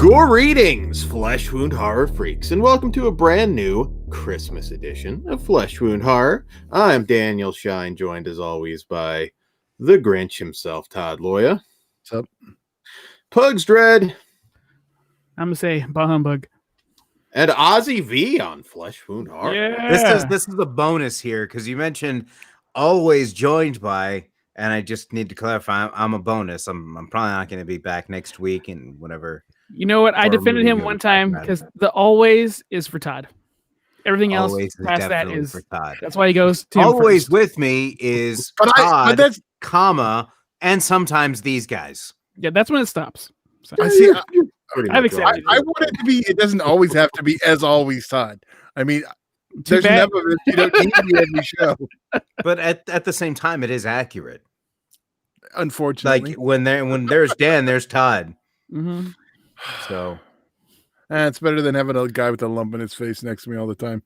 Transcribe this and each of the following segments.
Greetings, Flesh Wound Horror freaks, and welcome to a brand new Christmas edition of Flesh Wound Horror. I'm Daniel Shine, joined as always by the Grinch himself, Todd Loya. What's up? Pugs Dread. I'm gonna say bah humbug. And Ozzy V on Flesh Wound Horror. Yeah. This is a bonus here because you mentioned always joined by, and I just need to clarify I'm a bonus. I'm probably not going to be back next week and whatever. You know what? I Horror defended movie him you're one talking time about. because the always is for Todd. Everything else Always is past that definitely is for Todd. that's why he goes to him Always first. with me is But Todd, that's comma, and sometimes these guys. Yeah, that's when it stops. So, I see. Pretty I've much accepted always I want it to be. It doesn't always have to be as always, Todd. I mean, too there's bad. never you don't need me every show. But at the same time, it is accurate. Unfortunately, Like when there's Dan, there's Todd. Mhm. So it's better than having a guy with a lump in his face next to me all the time.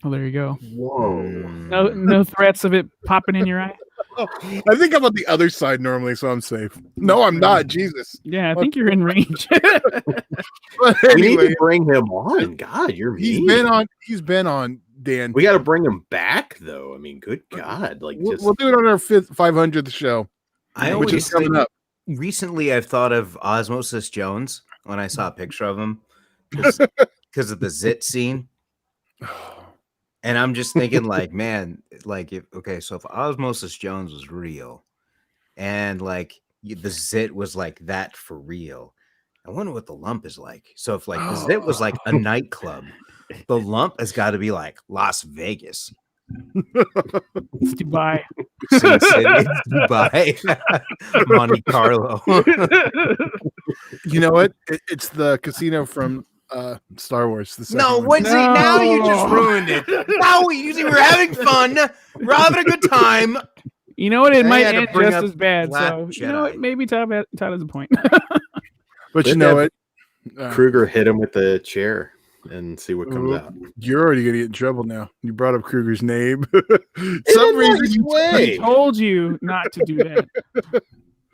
Oh, there you go. Whoa. No threats of it popping in your eye. I think I'm on the other side normally, so I'm safe. No, I'm not. Jesus. Yeah, I think you're in range. But We need anyway, to bring him on. God, you're he's mean. He's been on Dan. We got to bring him back, though. I mean, good God. Like, We'll, just we'll do it on our 500th show, I which always is coming up. recently I've thought of Osmosis Jones when I saw a picture of him because of the zit scene. And I'm just thinking, like, man, like, so if Osmosis Jones was real and like the zit was like that for real, I wonder what the lump is like. So if like the zit was like a nightclub, the lump has got to be like Las Vegas, It's Dubai. Sin City, Dubai, Monte Carlo. You know what? It's the casino from Star Wars. The second No, one. what's now you just No. ruined it. Now we're having fun. We're having a good time. You know what? It I might had to end bring just up as bad. Black So you know Jedi. what? Maybe Todd has a point. But you Let know that what? Kruger hit him with the chair and see what comes Ooh. out. You're already gonna get in trouble now. You brought up Kruger's name. In a nice I way. told you not to do that.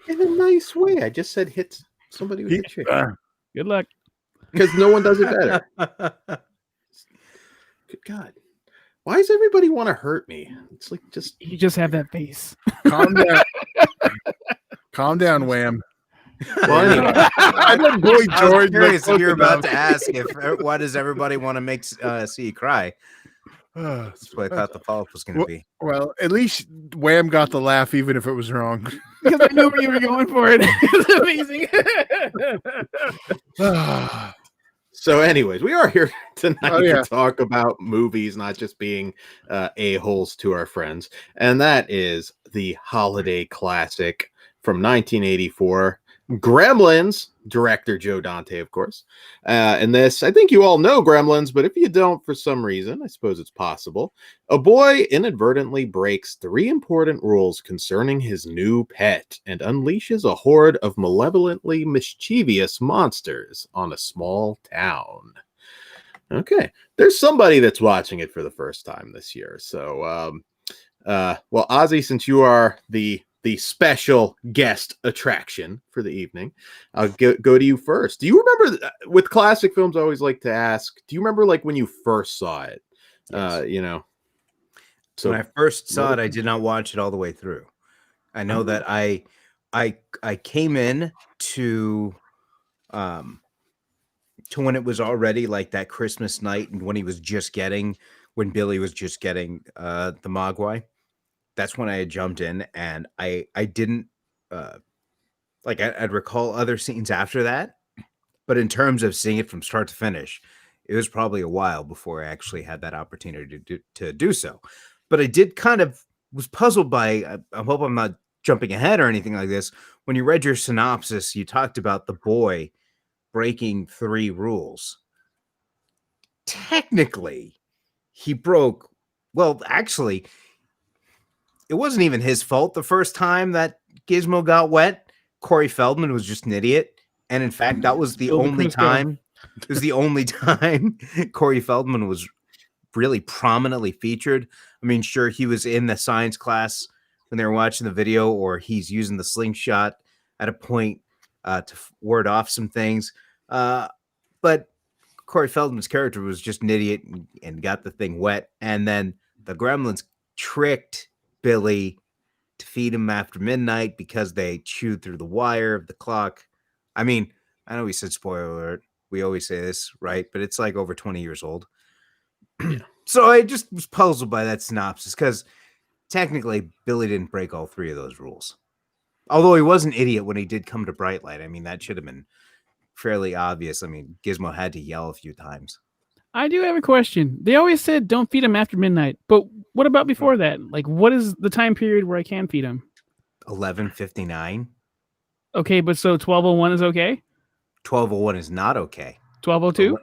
In a nice way. I just said hit somebody with He- the chair. Good luck. Because no one does it better. Good God. Why does everybody want to hurt me? It's like just You just have that face. Calm down. Calm down, Wham. well, anyway. I know Boy I was George. curious if you're about to enough. ask why does everybody want to make see you cry? That's what I thought the follow-up was going to be. Well, at least Wham got the laugh, even if it was wrong. Because I knew you were going for it. It's amazing. So, anyways, we are here tonight Oh, yeah. to talk about movies, not just being a-holes to our friends. And that is the holiday classic from 1984, Gremlins, director Joe Dante, of course. And this, I think you all know Gremlins, but if you don't for some reason, I suppose it's possible. A boy inadvertently breaks 3 important rules concerning his new pet and unleashes a horde of malevolently mischievous monsters on a small town. Okay, there's somebody that's watching it for the first time this year. So, well, Ozzy, since you are the special guest attraction for the evening, I'll go to you first. Do you remember with classic films? I always like to ask, do you remember like when you first saw it? Yes. You know, so When I first saw it, I did not watch it all the way through. I know that I came in to when it was already like that Christmas night and when Billy was just getting the Mogwai. That's when I had jumped in, and I didn't I'd recall other scenes after that, but in terms of seeing it from start to finish, it was probably a while before I actually had that opportunity to do so. But I did kind of was puzzled by. I hope I'm not jumping ahead or anything like this. When you read your synopsis, you talked about the boy breaking 3 rules. Technically, he broke. Well, actually, it wasn't even his fault the first time that Gizmo got wet. Corey Feldman was just an idiot. And in fact, that was the only time. It was the only time Corey Feldman was really prominently featured. I mean, sure, he was in the science class when they were watching the video, or he's using the slingshot at a point to ward off some things. but Corey Feldman's character was just an idiot and got the thing wet. And then the Gremlins tricked Billy to feed him after midnight because they chewed through the wire of the clock. I mean, I know we said spoiler alert. We always say this, right? But it's like over 20 years old. So I just was puzzled by that synopsis because technically Billy didn't break all three of those rules. Although he was an idiot when he did come to Bright Light. I mean, that should have been fairly obvious. I mean, Gizmo had to yell a few times. I do have a question. They always said don't feed him after midnight, but what about before that? Like, what is the time period where I can feed him? 11:59. Okay, but so 12:01 is okay? 12:01 is not okay. 12:02?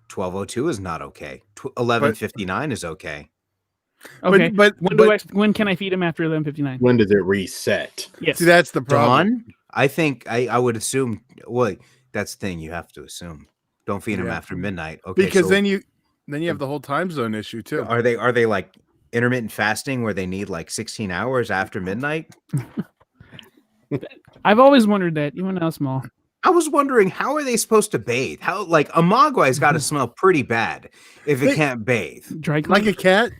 12:02 is not okay. 11:59 is okay. Okay, but when can I feed him after 11:59? When does it reset? Yes. see, that's the problem. Dawn? I think I would assume. Well, that's the thing you have to assume. Don't feed him Yeah. after midnight. Okay, Because so then you have the whole time zone issue too. are they like intermittent fasting where they need like 16 hours after midnight? I've always wondered that, even when I was small. I was wondering, how are they supposed to bathe? How, like, a mogwai's got to smell pretty bad if it can't bathe. Dry Like clean? a cat.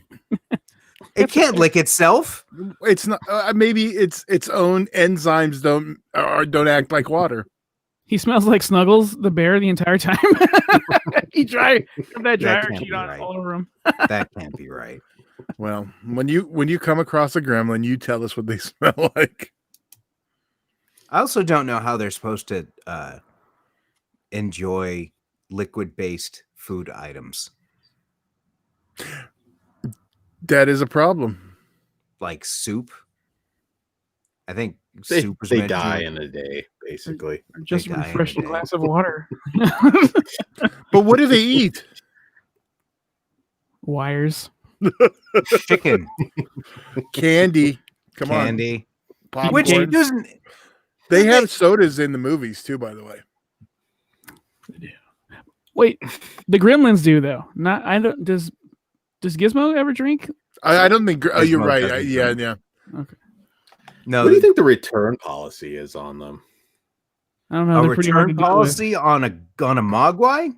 It can't lick itself. It's not. Maybe its own enzymes don't act like water. He smells like Snuggles, the bear, the entire time. He have that dryer can't sheet be on right. all over him. That can't be right. Well, when you come across a gremlin, you tell us what they smell like. I also don't know how they're supposed to enjoy liquid-based food items That is a problem. like soup. I think They, soup is they meant to- die in a day, basically. Or just a die in a refreshing day. glass of water. But what do they eat? Wires. chicken Candy. Come candy, on. which Popcorn. doesn't. They have sodas in the movies too, by the way. Wait, the Gremlins do though. Not I don't. Does Gizmo ever drink? I don't think. Oh, you're Gizmo right. doesn't Yeah, drink. yeah. Okay. No, What do you think the return policy is on them? I don't know. a They're pretty hard to return deal with. policy on a mogwai?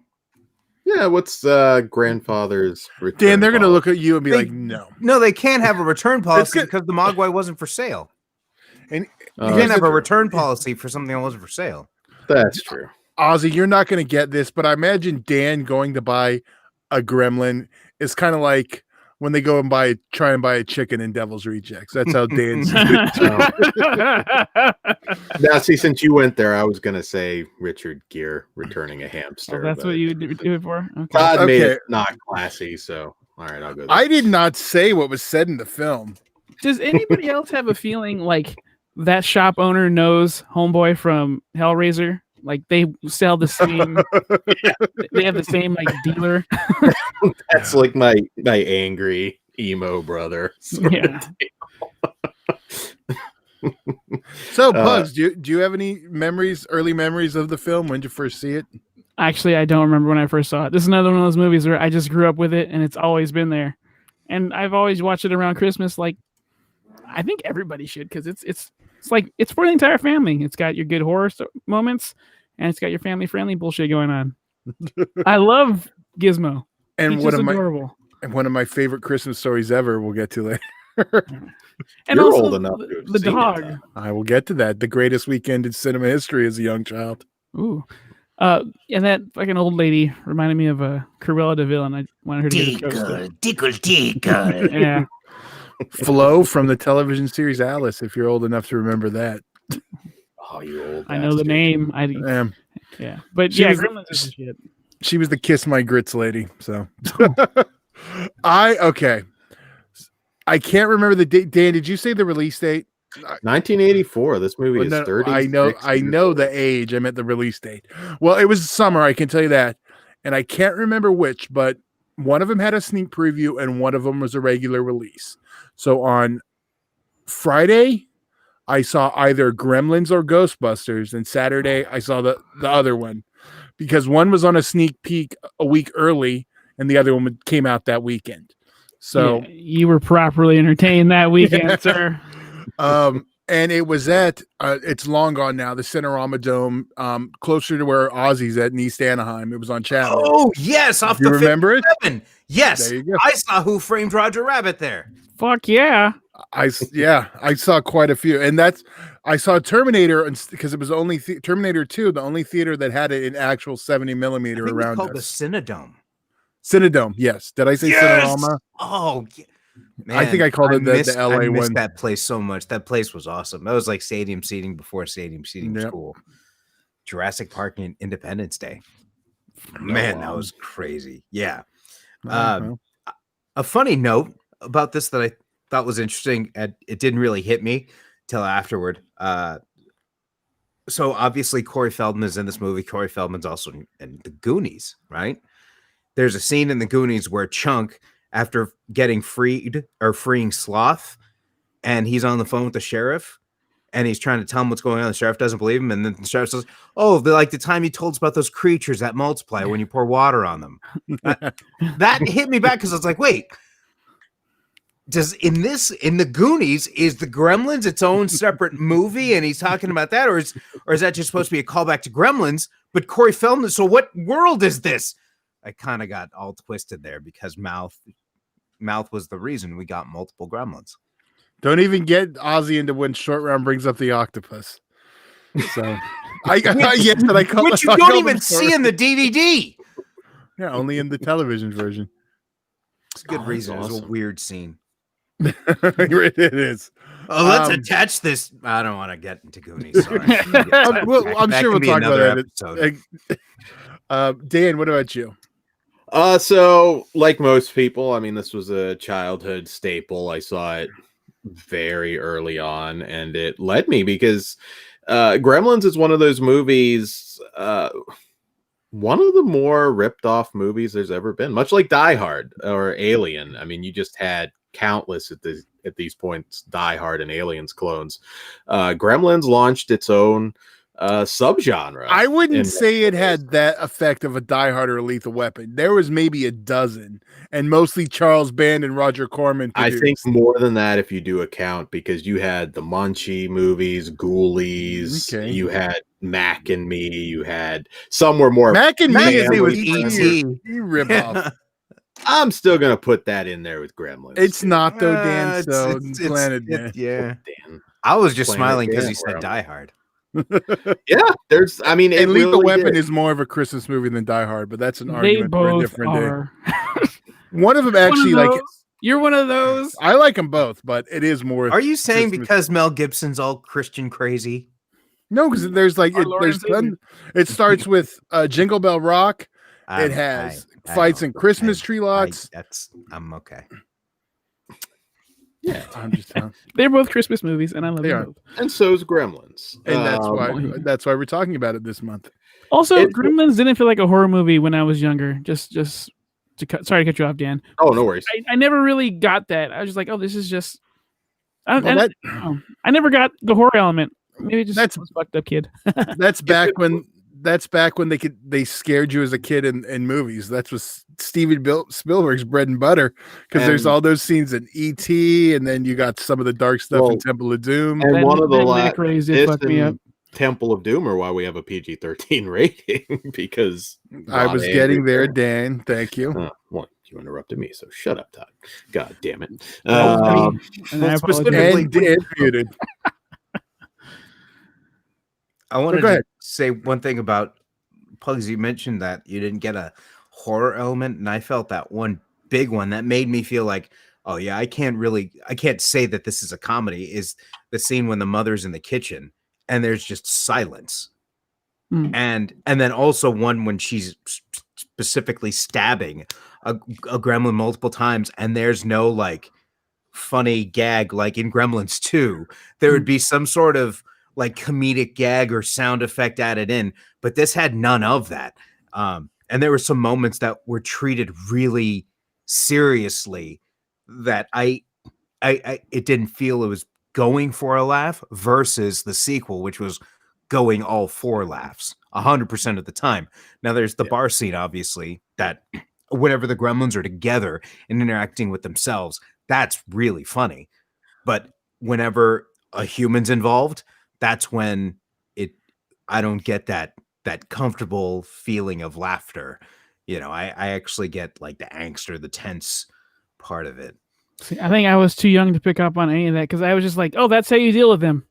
Yeah, what's grandfather's return Dan, they're gonna policy? look at you and be They- like, "No." No, they can't have a return policy good. because the mogwai wasn't for sale. And You Here's can't have the- a return policy for something that wasn't for sale. That's true. Ozzy, you're not going to get this, but I imagine Dan going to buy a gremlin is kind of like when they go and try and buy a chicken in Devil's Rejects. That's how Dan's. Now, see, since you went there, I was going to say Richard Gere returning a hamster. Oh, that's but what you would do it for? Okay. Todd made Okay. it not classy, so all right, I'll go. There. I did not say what was said in the film. Does anybody else have a feeling like that shop owner knows Homeboy from Hellraiser? Like they sell the same, they have the same like dealer. That's like my angry emo brother. sort of Yeah. So, Pugs, do you have any early memories of the film? When did you first see it? Actually, I don't remember when I first saw it. This is another one of those movies where I just grew up with it and it's always been there. And I've always watched it around Christmas. Like I think everybody should because it's like it's for the entire family. It's got your good horror moments and it's got your family friendly bullshit going on. I love Gizmo. And He's one just of adorable. my favorite Christmas stories ever. We'll get to later. And You're also old enough to have the seen it, dog. though. I will get to that. The greatest weekend in cinema history as a young child. Ooh. And that fucking old lady reminded me of Cruella de Vil, and I wanted her to get a toast. tickle. Yeah. Flo from the television series Alice, if you're old enough to remember that. Oh, you old. I know the bastard. name. Yeah. But She yeah, was- Gremlins is the shit. She was the kiss my grits lady. So I can't remember the date. Dan, did you say the release date? 1984. This movie Well, is no, 30. I know the age. I meant the release date. Well, it was summer, I can tell you that. And I can't remember which, but one of them had a sneak preview and one of them was a regular release. So on Friday, I saw either Gremlins or Ghostbusters, and Saturday I saw the other one because one was on a sneak peek a week early and the other one came out that weekend. So Yeah, you were properly entertained that weekend, sir. and And it was at it's long gone now, the Cinerama Dome, closer to where Ozzy's at in East Anaheim. It was on Chapman. Oh yes, off Do you the remember it? 57. Yes, There you go. I saw Who Framed Roger Rabbit there. Fuck yeah. I saw quite a few, and I saw Terminator because it was only Terminator 2, the only theater that had it in actual 70 millimeter I think it's around called us. the Cinedome. Cinedome, yes. Did I say Cinerama? Oh, man, I think I called it the LA I missed one. that place so much. That place was awesome. That was like stadium seating before stadium seating was Yep. cool. Jurassic Park and Independence Day. Man, that was crazy. Yeah. Well, A funny note about this that I thought was interesting, and it didn't really hit me till afterward. So obviously Corey Feldman is in this movie. Corey Feldman's also in The Goonies, right? There's a scene in The Goonies where Chunk, after getting freeing Sloth, and he's on the phone with the sheriff, and he's trying to tell him what's going on. The sheriff doesn't believe him, and then the sheriff says, "Oh, like the time you told us about those creatures that multiply when you pour water on them." That hit me back because I was like, wait. In the Goonies, is the Gremlins its own separate movie, and he's talking about that, or is that just supposed to be a callback to Gremlins? But Corey Feldman, so what world is this? I kind of got all twisted there because Mouth was the reason we got multiple Gremlins. don't even get Ozzy into when Short Round brings up the octopus. So I call Which you don't even see in the DVD. Yeah, only in the television version. It's a good reason. It was a weird scene. It is. Oh, let's attach this. I don't want to get into Goonies. Sorry. I'm sure we'll talk about episode. that. Dan, what about you? So like most people, I mean, this was a childhood staple. I saw it very early on, and it led me because Gremlins is one of those movies, one of the more ripped off movies there's ever been, much like Die Hard or Alien. I mean, you just had countless at these points Die Hard and Aliens clones. Gremlins launched its own subgenre. I wouldn't say it had that effect of a Die Hard or a Lethal Weapon. There was maybe a dozen, and mostly Charles Band and Roger Corman produced. I think more than that if you do a count, because you had the Munchie movies, Ghoulies, you had Mac and Me, you had some were more Mac and Me was E.T. rip off. I'm still gonna put that in there with Gremlins. It's not though, Dan. So Planet Dan. Yeah. Dan. I was just Planet smiling because Dan, you said bro. Die Hard. Yeah, there's. I mean, And Lethal really Weapon is is more of a Christmas movie than Die Hard, but that's an They argument for a both different are. day. One of them actually One of like. those. You're one of those. I like them both, but it is more. Are you saying Christmas. because Mel Gibson's all Christian crazy? No, because there's like Our Lord and Savior. it starts with Jingle Bell Rock. It has fights in Christmas tree lots. I'm okay. Yeah, I'm just telling. They're both Christmas movies, and I love They them are. both. and so's Gremlins, And that's why we're talking about it this month. Also, It's- Gremlins didn't feel like a horror movie when I was younger. Sorry to cut you off, Dan. Oh, no worries. I never really got that. I was just like, oh, this is just. I Well, never got the horror element. Maybe just That's- was a fucked up kid. That's back when they scared you as a kid in movies. That's what Steven Spielberg's bread and butter, because there's And- all those scenes in E.T. and then you got some of the dark stuff in Well, Temple of Doom. And That- one of the that last Nick did fuck me up. Temple of Doom are why we have a PG-13 rating because I was Rod getting Andrew- there, Dan. Thank you. Well, you interrupted me, so shut up, Todd. God damn it. That was me. And I specifically- apologize. And muted. I wanted go to ahead. say one thing about Pugs. You mentioned that you didn't get a horror element, and I felt that one big one that made me feel like, oh yeah, I can't say that this is a comedy. Is the scene when the mother's in the kitchen and there's just silence, and then also one when she's specifically stabbing a gremlin multiple times, and there's no like funny gag like in Gremlins 2. There would be some sort of like comedic gag or sound effect added in, but this had none of that. And there were some moments that were treated really seriously that I it didn't feel it was going for a laugh versus the sequel, which was going all for laughs 100% of the time. Now there's the bar scene, obviously, that whenever the gremlins are together and interacting with themselves, that's really funny. But whenever a human's involved, that's when I don't get that comfortable feeling of laughter. I actually get like the angst or the tense part of it. See, I think I was too young to pick up on any of that because I was just like, oh, that's how you deal with them.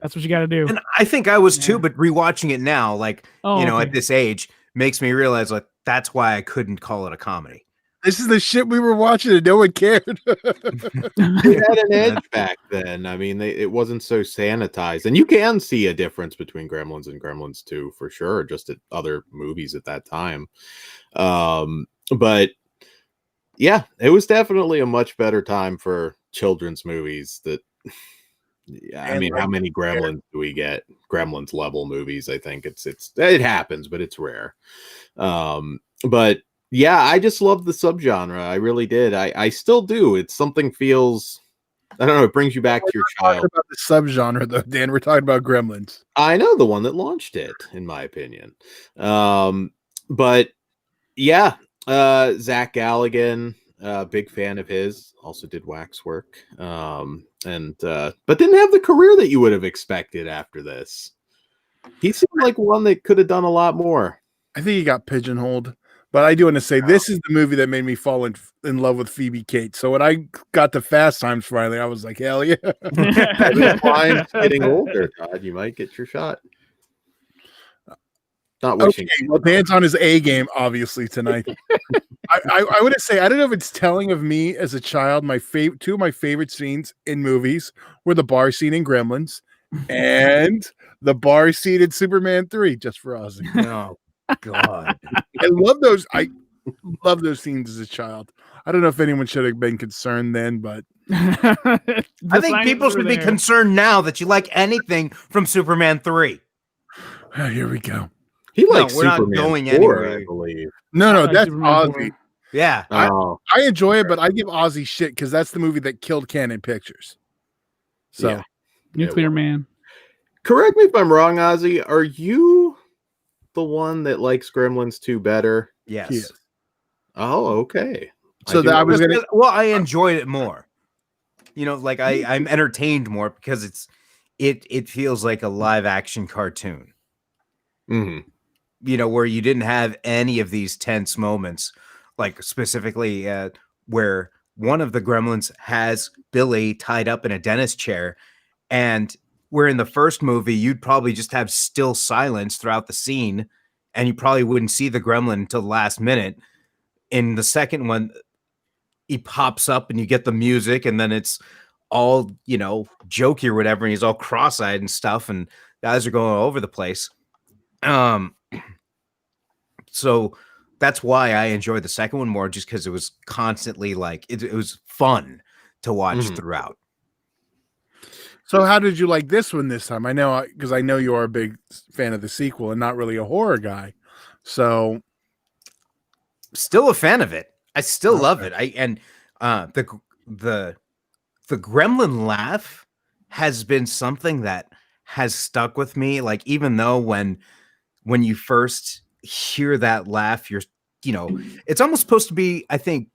That's what you got to do. And I think I was too, but rewatching it now, like, at this age, makes me realize like that's why I couldn't call it a comedy. This is the shit we were watching and no one cared. It had an edge back then. I mean, it wasn't so sanitized, and you can see a difference between Gremlins and Gremlins 2 for sure, just at other movies at that time. But yeah, it was definitely a much better time for children's movies. I mean, how many Gremlins do we get? Gremlins level movies. I think it happens, but it's rare. But yeah, I just love the subgenre. I really did. I still do. It's something feels, I don't know, it brings you back to your child. About the subgenre though, Dan. We're talking about Gremlins. I know, the one that launched it, in my opinion. But yeah, Zach Galligan, big fan of his, also did Waxwork. But didn't have the career that you would have expected after this. He seemed like one that could have done a lot more. I think he got pigeonholed. But I do want to say this is the movie that made me fall in love with Phoebe Cates. So when I got to Fast Times finally, I was like, hell yeah. Mine's getting older, Todd. You might get your shot. Not wishing. Okay, well, Dan's on his A game, obviously, tonight. I would say, I don't know if it's telling of me as a child. Two of my favorite scenes in movies were the bar scene in Gremlins and the bar scene in Superman 3, just for Ozzy. Oh, God. I love those. I love those scenes as a child. I don't know if anyone should have been concerned then, but I think people should be concerned now that you like anything from Superman 3. Here we go. He likes we're Superman not going 4, anywhere. I believe. No, like that's Superman Ozzy. 4. Yeah. I enjoy it, but I give Ozzy shit because that's the movie that killed Canon Pictures. So, Yeah. Nuclear Man. Correct me if I'm wrong, Ozzy. Are you the one that likes Gremlins 2 better? Yes. Yes. Oh, okay. So that I was gonna. Well, I enjoyed it more. Like I'm entertained more because it feels like a live action cartoon. Mm-hmm. Where you didn't have any of these tense moments, like specifically where one of the Gremlins has Billy tied up in a dentist chair, and where in the first movie you'd probably just have still silence throughout the scene, and you probably wouldn't see the Gremlin until the last minute. In the second one, he pops up and you get the music, and then it's all jokey or whatever, and he's all cross-eyed and stuff, and guys are going all over the place. So that's why I enjoyed the second one more, just because it was constantly like it was fun to watch throughout. So how did you like this one this time? I know because I know you are a big fan of the sequel and not really a horror guy. So still a fan of it. I still love it. The Gremlin Laugh has been something that has stuck with me. Like, even though when you first hear that laugh, it's almost supposed to be, I think,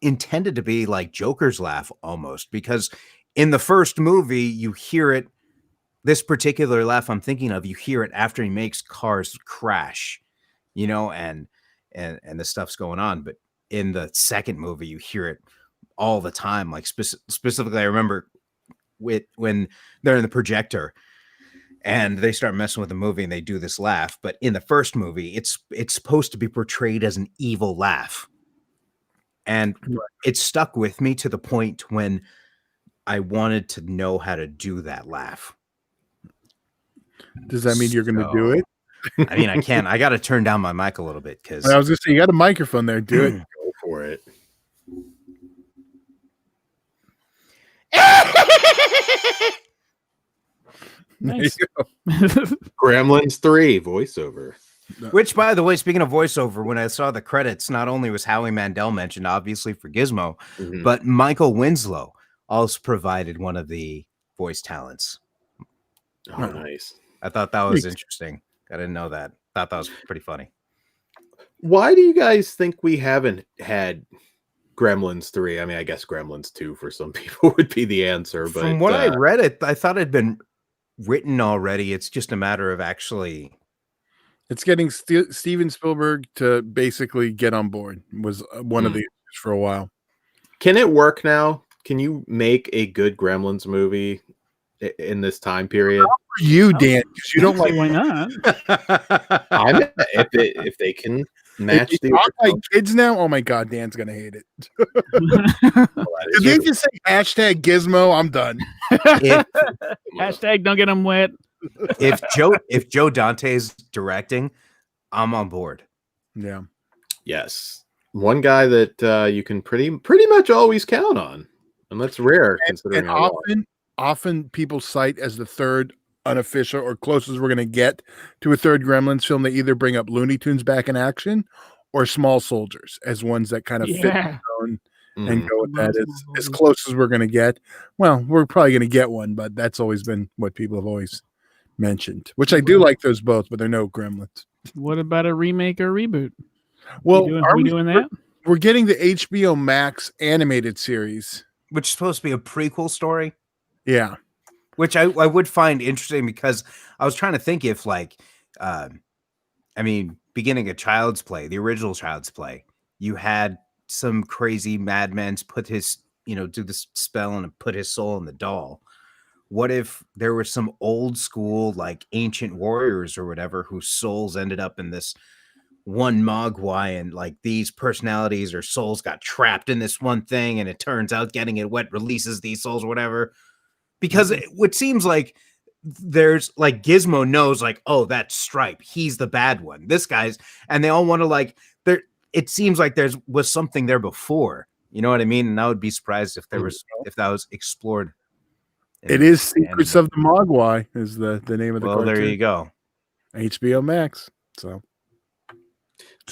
intended to be like Joker's laugh almost, because in the first movie you hear it, this particular laugh I'm thinking of, you hear it after he makes cars crash, and the stuff's going on. But in the second movie you hear it all the time. Like specifically I remember when they're in the projector and they start messing with the movie and they do this laugh. But in the first movie, it's supposed to be portrayed as an evil laugh. And it stuck with me to the point when I wanted to know how to do that laugh. Does that mean you're going to do it? I mean, I can. I got to turn down my mic a little bit because I was going to say, you got a microphone there. Do it. Go for it. Nice. Gremlins 3 voiceover. Which, by the way, speaking of voiceover, when I saw the credits, not only was Howie Mandel mentioned, obviously for Gizmo, but Michael Winslow also provided one of the voice talents. Oh, nice. I thought that was interesting. I didn't know that. Thought that was pretty funny. Why do you guys think we haven't had Gremlins 3. I mean, I guess Gremlins 2 for some people would be the answer. But From what I read, I thought it'd been written already. It's just a matter of actually. It's getting Steven Spielberg to basically get on board was one of the issues for a while. Can it work now? Can you make a good Gremlins movie in this time period? For you, Dan, because you don't like. Why not? If they can match If the you talk like kids now, oh my god, Dan's gonna hate it. Did they just say hashtag Gizmo? I'm done. Hashtag don't get them wet. If Joe Dante's directing, I'm on board. Yeah. Yes. One guy that you can pretty much always count on. And that's rare considering And how long. often people cite as the third unofficial or closest we're going to get to a third Gremlins film. They either bring up Looney Tunes back in action or Small Soldiers as ones that kind of fit the zone and go with that as close as we're going to get. Well, we're probably going to get one, but that's always been what people have always mentioned, which I do like those both, but they're no Gremlins. What about a remake or reboot? Well, are we doing that? We're getting the HBO Max animated series, which is supposed to be a prequel story. Yeah. Which I would find interesting because I was trying to think if beginning of Child's Play, the original Child's Play, you had some crazy madman put his, do this spell and put his soul in the doll. What if there were some old school, like ancient warriors or whatever, whose souls ended up in this one Mogwai, and like these personalities or souls got trapped in this one thing, and it turns out getting it wet releases these souls or whatever. Because it seems like there's like Gizmo knows like, oh, that's Stripe. He's the bad one. This guy's, and they all want to like there. It seems like was something there before. You know what I mean? And I would be surprised if if that was explored. It is Secrets of the Mogwai is the name of the cartoon. There you go. HBO Max. So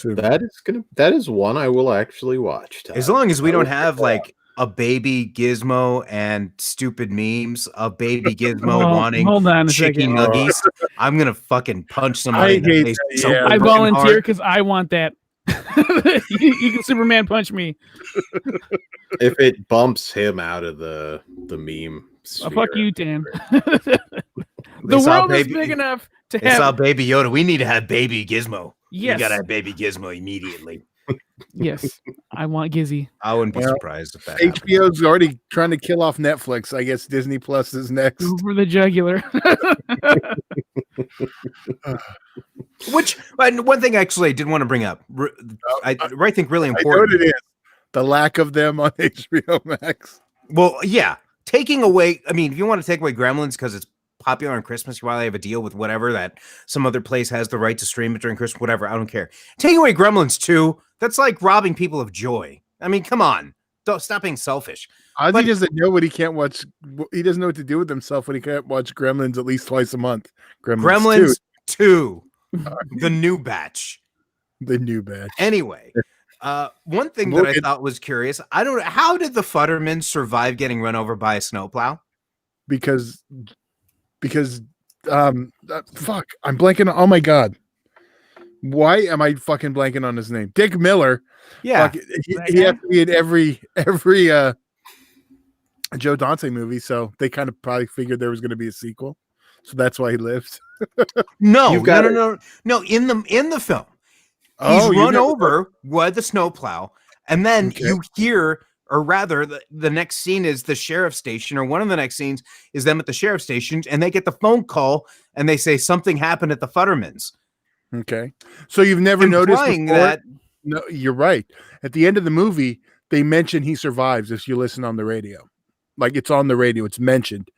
that is one I will actually watch. Todd. As long as we don't have like a baby Gizmo and stupid memes of baby Gizmo wanting chicken nuggies, I'm gonna fucking punch somebody in the face. I volunteer because I want that. you can Superman punch me. If it bumps him out of the meme sphere, fuck you, Dan. The world is big enough to have. They saw Baby Yoda. We need to have Baby Gizmo. Yes. We gotta have Baby Gizmo immediately. Yes, I want Gizzy. I wouldn't be surprised if that happened. HBO's already trying to kill off Netflix. I guess Disney Plus is next. Over the jugular. Which one thing actually I did want to bring up. I think really important. I know what it is. The lack of them on HBO Max. Well, yeah. Taking away, I mean, if you want to take away Gremlins because it's popular on Christmas, you probably have a deal with whatever that some other place has the right to stream it during Christmas, whatever. I don't care. Taking away Gremlins 2, that's like robbing people of joy. I mean, come on. Don't stop being selfish. Ozzy doesn't know what he can't watch. He doesn't know what to do with himself when he can't watch Gremlins at least twice a month. Gremlins 2. The new batch. The new batch. Anyway, one thing that I thought was curious, I don't know, how did the Futtermans survive getting run over by a snowplow? Because fuck, I'm blanking. Oh my god, why am I fucking blanking on his name? Dick Miller. Yeah, he had to be in every Joe Dante movie, so they kind of probably figured there was going to be a sequel, so that's why he lived. No. In the film, he's run over by the snowplow, and then you hear. Or rather, the next scene is the sheriff's station, or one of the next scenes is them at the sheriff's station, and they get the phone call, and they say something happened at the Futtermans. Okay, so you've never noticed before? That? No, you're right. At the end of the movie, they mention he survives if you listen on the radio. Like it's on the radio, it's mentioned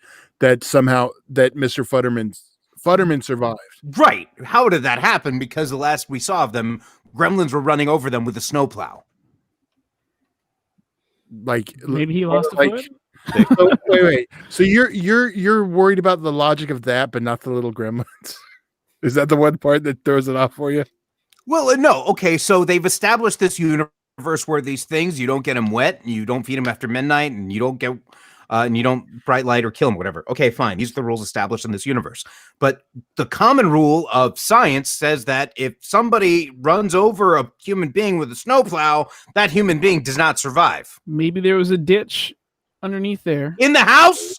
that somehow that Mr. Futterman survived. Right. How did that happen? Because the last we saw of them, Gremlins were running over them with a snowplow. Like maybe he lost a foot. So, wait. So you're worried about the logic of that, but not the little gremlins. Is that the one part that throws it off for you? Well, no. Okay, so they've established this universe where these things you don't get them wet, and you don't feed them after midnight, and you don't get and you don't bright light or kill them, whatever. Okay, fine. These are the rules established in this universe. But the common rule of science says that if somebody runs over a human being with a snowplow, that human being does not survive. Maybe there was a ditch underneath there. In the house?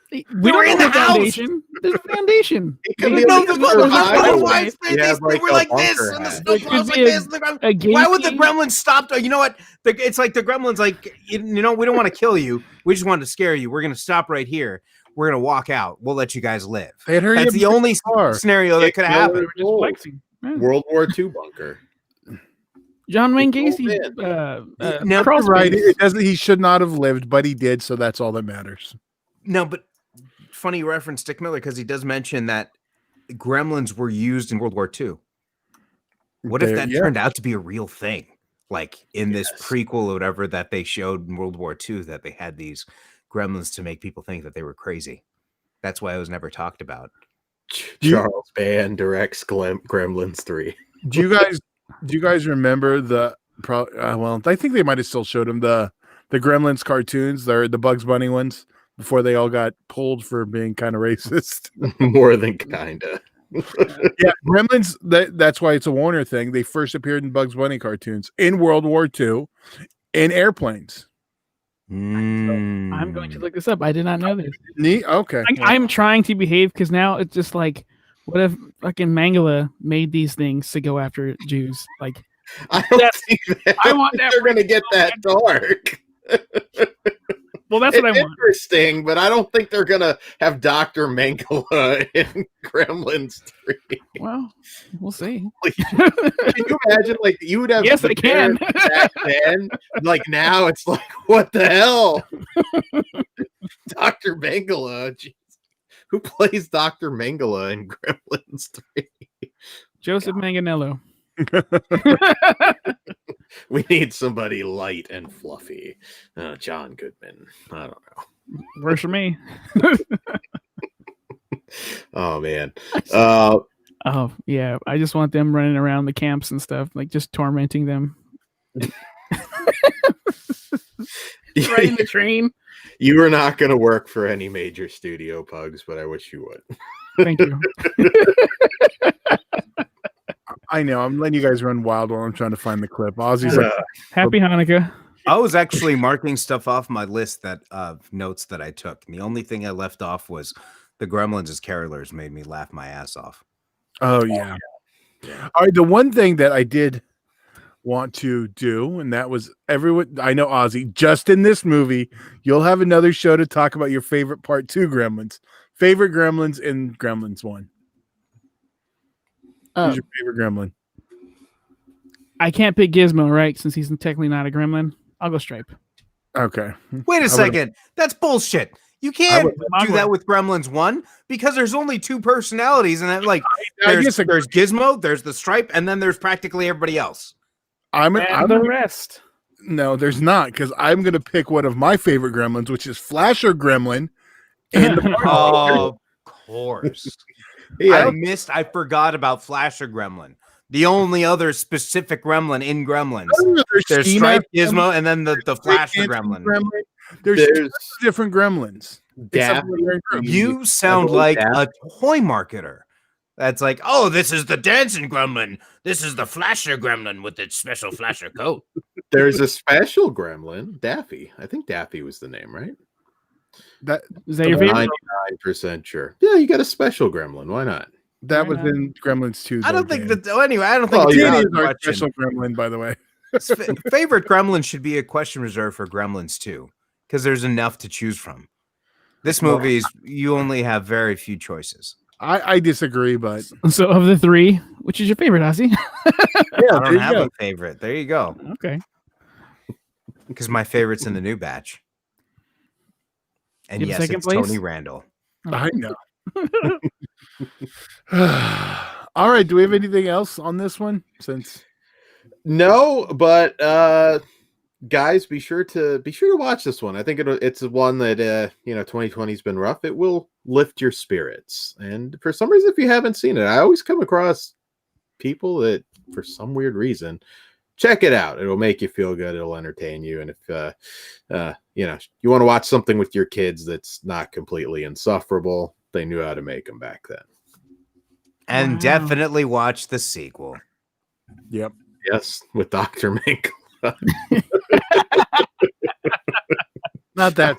We were don't in know the house! Foundation. There's a foundation. It could Maybe be No, a the survival. why they You have, were like, like a this, bunker and the hat. There snowplows could like be this. And the why would the gaping- gremlins stop? You know what? It's like the gremlins, like, you know, we don't want to kill you. We just wanted to scare you. We're going to stop right here. We're going to walk out. We'll let you guys live. They'd hurry That's up the and only car. scenario that could have Miller happened. Just Gold. flexing. Yeah. World War II bunker. John Wayne It's Gacy. all No, crawl Right. space. It doesn't. He should not have lived, but he did. So that's all that matters. No, but funny reference, Dick Miller, because he does mention that gremlins were used in World War II. What if that turned out to be a real thing? Like in this prequel or whatever that they showed in World War II, that they had these gremlins to make people think that they were crazy. That's why it was never talked about. Charles Band directs Gremlins 3. Do you guys remember the? Well, I think they might have still showed him the Gremlins cartoons. They're the Bugs Bunny ones before they all got pulled for being kind of racist. More than kinda. Yeah, Gremlins. That's why it's a Warner thing. They first appeared in Bugs Bunny cartoons in World War II in airplanes. I'm going to look this up. I did not know this. Neat. Okay. I'm trying to behave because now it's just like, what if fucking Mangala made these things to go after Jews? Like, I don't That's- think that, I want that they're going to freaking get that dark. well, that's what I It's want. interesting, but I don't think they're going to have Dr. Mengele in Gremlins 3. Well, we'll see. Can you imagine, like, you would have Yes, the I can. parents back then, like, now it's like, what the hell? Dr. Mengele, jeez. Who plays Dr. Mengele in Gremlins 3? Joseph Manganello. We need somebody light and fluffy. John Goodman. I don't know. Works for me. Oh man. Oh yeah, I just want them running around the camps and stuff, like just tormenting them. Riding the train. You are not going to work for any major studio, Pugs, but I wish you would. Thank you. I know. I'm letting you guys run wild while I'm trying to find the clip. Ozzy's like, Happy Hanukkah. I was actually marking stuff off my list that of notes that I took. And the only thing I left off was the Gremlins as carolers made me laugh my ass off. oh yeah. All right. The one thing that I did want to do, and that was everyone. I know Ozzy. Just in this movie, you'll have another show to talk about your favorite part 2 Gremlins, favorite Gremlins in Gremlins 1. Who's your favorite gremlin? I can't pick Gizmo, right? Since he's technically not a gremlin. I'll go Stripe. Okay. Wait a second. That's bullshit. You can't do that with Gremlins 1 because there's only 2 personalities, and then like there's Gizmo, there's the Stripe, and then there's practically everybody else. I'm the rest. No, there's not, because I'm gonna pick one of my favorite gremlins, which is Flasher Gremlin. And Of course. Yeah. I forgot about Flasher Gremlin. The only other specific gremlin in Gremlins. There's Stripe, Gizmo, and then the Flasher Gremlin. There's 2 different gremlins. You sound like a toy marketer. That's like, oh, this is the dancing gremlin. This is the Flasher Gremlin with its special Flasher coat. There's a special gremlin, Daffy. I think Daffy was the name, right? Is that your favorite? 99% sure. Yeah, you got a special gremlin. Why not? That was in Gremlins 2. I don't think that. Anyway, I don't think it it's is a our question. special gremlin, by the way. Favorite gremlin should be a question reserved for Gremlins 2 because there's enough to choose from. This movie is you only have very few choices. I disagree, but So of the 3, which is your favorite, Ozzy? I don't have a favorite. There you go. Okay. Because my favorite's in the new batch. And You have yes, second it's place? Tony Randall. I know. All right. Do we have anything else on this one? Since No, but guys, be sure to watch this one. I think it's one that 2020's been rough. It will lift your spirits. And for some reason, if you haven't seen it, I always come across people that for some weird reason check it out. It'll make you feel good. It'll entertain you. And if you want to watch something with your kids that's not completely insufferable, they knew how to make them back then. And Wow. definitely watch the sequel. Yep. Yes, with Dr. Mink. Not that.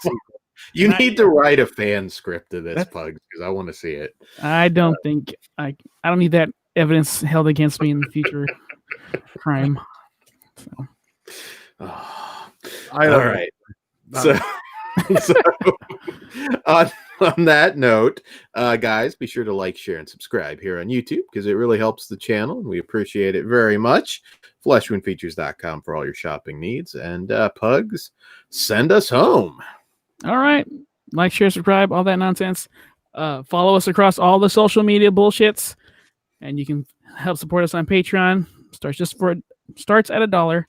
You need to write a fan script of this, Pugs, because I want to see it. I don't think I don't need that evidence held against me in the future crime. So. All right. So on that note, guys, be sure to like, share, and subscribe here on YouTube because it really helps the channel, and we appreciate it very much. FleshwoundFeatures.com for all your shopping needs. And Pugs, send us home. All right. Like, share, subscribe, all that nonsense. Follow us across all the social media bullshits. And you can help support us on Patreon. Starts at $1.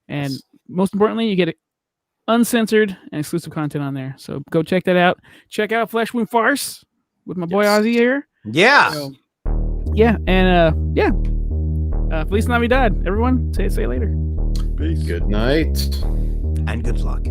And most importantly, you get uncensored and exclusive content on there. So go check that out. Check out Flesh Wound Farce with my boy Ozzy here. Yeah. So, yeah. And Feliz Navidad, everyone. Say it later. Peace. Good night. And good luck.